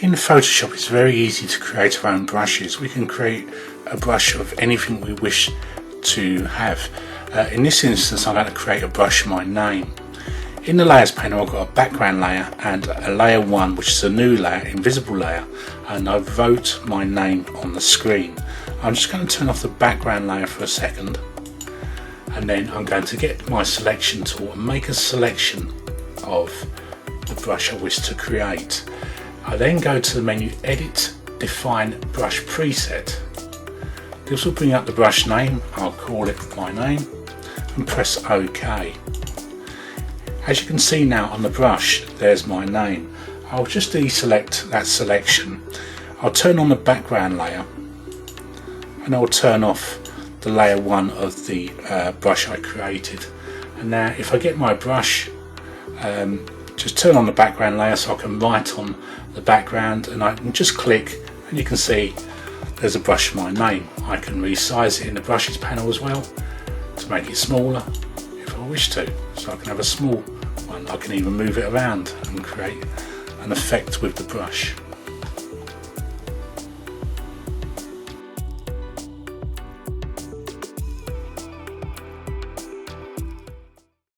In Photoshop it's very easy to create our own brushes. We can create a brush of anything we wish to have. In this instance I'm going to create a brush of my name. In the layers panel I've got a background layer and a layer 1, which is a new layer, invisible layer, and I wrote my name on the screen. I'm just going to turn off the background layer for a second, and then I'm going to get my selection tool and make a selection of the brush I wish to create. I then go to the menu Edit, Define Brush Preset. This will bring up the brush name. I'll call it my name and press OK. As you can see now on the brush, there's my name. I'll just deselect that selection. I'll turn on the background layer and I'll turn off the layer 1 of the brush I created. And now if I get my brush, just turn on the background layer so I can write on the background, and I can just click and you can see there's a brush of my name. I can resize it in the brushes panel as well to make it smaller if I wish to, so I can have a small one. I can even move it around and create an effect with the brush.